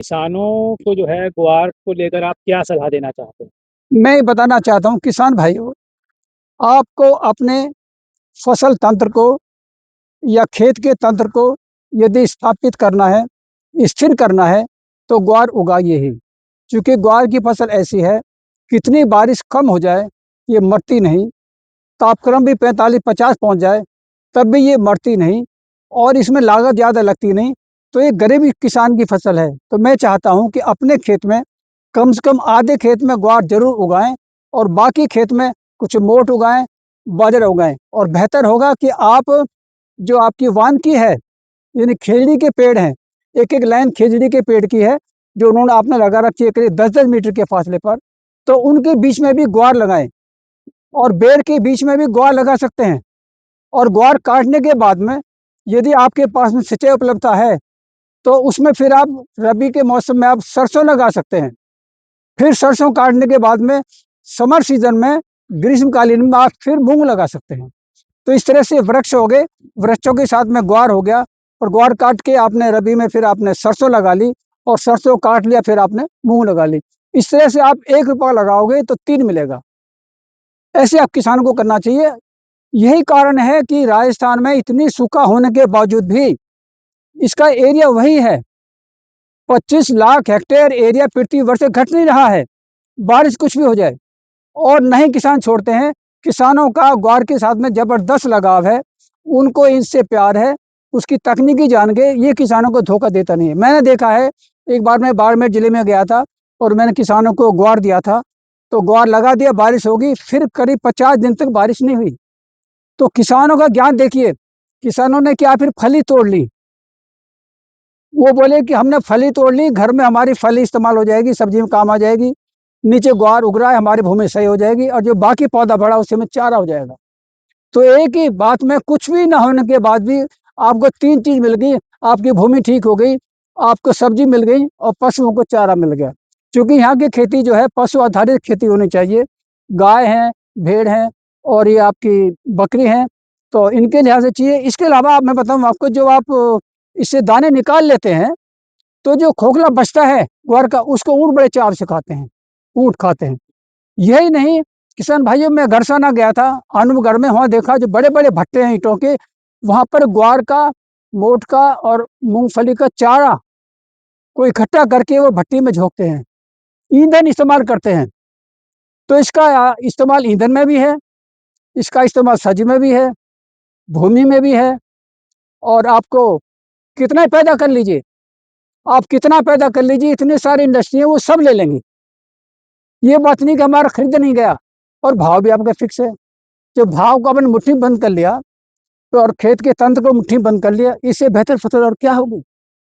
किसानों को जो है ग्वार को लेकर आप क्या सलाह देना चाहते हैं? मैं ये बताना चाहता हूँ किसान भाइयों, आपको अपने फसल तंत्र को या खेत के तंत्र को यदि स्थापित करना है, स्थिर करना है, तो ग्वार उगाइए ही। क्योंकि ग्वार की फसल ऐसी है, कितनी बारिश कम हो जाए, ये मरती नहीं। तापक्रम भी 45-50 पहुंच जाए, तब भी ये मरती नहीं और इसमें लागत ज़्यादा लगती नहीं। तो ये गरीब किसान की फसल है। तो मैं चाहता हूँ कि अपने खेत में कम से कम आधे खेत में ग्वार जरूर उगाएं और बाकी खेत में कुछ मोठ उगाएं, बाजरा उगाएं। और बेहतर होगा कि आप जो आपकी वानकी है, यानी खेजड़ी के पेड़ हैं, एक एक लाइन खेजड़ी के पेड़ की है जो उन्होंने आपने लगा रखी है करीब 10-10 मीटर के फासले पर, तो उनके बीच में भी ग्वार लगाएं। और बेड़ के बीच में भी ग्वार लगा सकते हैं। और ग्वार काटने के बाद में यदि आपके पास में सिंचाई उपलब्धता है, तो उसमें फिर आप रबी के मौसम में आप सरसों लगा सकते हैं। फिर सरसों काटने के बाद में समर सीजन में, ग्रीष्मकालीन में आप फिर मूंग लगा सकते हैं। तो इस तरह से वृक्ष हो गए, वृक्षों के साथ में ग्वार हो गया। और ग्वार काट के आपने रबी में फिर आपने सरसों लगा ली, और सरसों काट लिया फिर आपने मूंग लगा ली। इस तरह से आप 1 रुपया लगाओगे तो 3 मिलेगा। ऐसे आप किसान को करना चाहिए। यही कारण है कि राजस्थान में इतनी सूखा होने के बावजूद भी इसका एरिया वही है। 25 लाख हेक्टेयर एरिया पृथ्वी वर्ष से घट नहीं रहा है, बारिश कुछ भी हो जाए। और नहीं किसान छोड़ते हैं। किसानों का ग्वार के साथ में जबरदस्त लगाव है, उनको इससे प्यार है, उसकी तकनीकी जान के ये किसानों को धोखा देता नहीं है। मैंने देखा है, एक बार मैं बाड़मेर जिले में गया था और मैंने किसानों को ग्वार दिया था। तो ग्वार लगा दिया, बारिश होगी, फिर करीब 50 दिन तक बारिश नहीं हुई। तो किसानों का ज्ञान देखिए, किसानों ने क्या, फिर फली तोड़ ली। वो बोले कि हमने फली तोड़ ली, घर में हमारी फली इस्तेमाल हो जाएगी, सब्जी में काम आ जाएगी। नीचे ग्वार उग रहा है, हमारी भूमि सही हो जाएगी, और जो बाकी पौधा बढ़ा उससे में चारा हो जाएगा। तो एक ही बात में कुछ भी ना होने के बाद भी आपको 3 चीज मिल गई। आपकी भूमि ठीक हो गई, आपको सब्जी मिल गई, और पशुओं को चारा मिल गया। क्योंकि यहाँ की खेती जो है पशु आधारित खेती होनी चाहिए। गाय है, भेड़ है, और ये आपकी बकरी है। तो इनके लिहाज से चाहिए। इसके अलावा मैं बताऊँ आपको, जो आप इससे दाने निकाल लेते हैं, तो जो खोखला बचता है ग्वार का, उसको ऊँट बड़े चाव से खाते हैं, ऊँट खाते हैं। यही नहीं, किसान भाइयों, मैं गरसाना गया था, आनंदगढ़ में, वहाँ देखा जो बड़े बड़े भट्टे हैं ईंटों के, वहाँ पर ग्वार का, मोठ का और मूंगफली का चारा को इकट्ठा करके वो भट्टी में झोंकते हैं, ईंधन इस्तेमाल करते हैं। तो इसका इस्तेमाल ईंधन में भी है, इसका इस्तेमाल सब्जी में भी है, भूमि में भी है। और आपको कितना पैदा कर लीजिए, आप कितना पैदा कर लीजिए, इतनी सारी इंडस्ट्री है, वो सब ले लेंगी। ये बात नहीं कि हमारा खरीद नहीं गया। और भाव भी आपका फिक्स है। जो भाव को अपन मुट्ठी बंद कर लिया, तो और खेत के तंत्र को मुट्ठी बंद कर लिया, इससे बेहतर फसल और क्या होगी।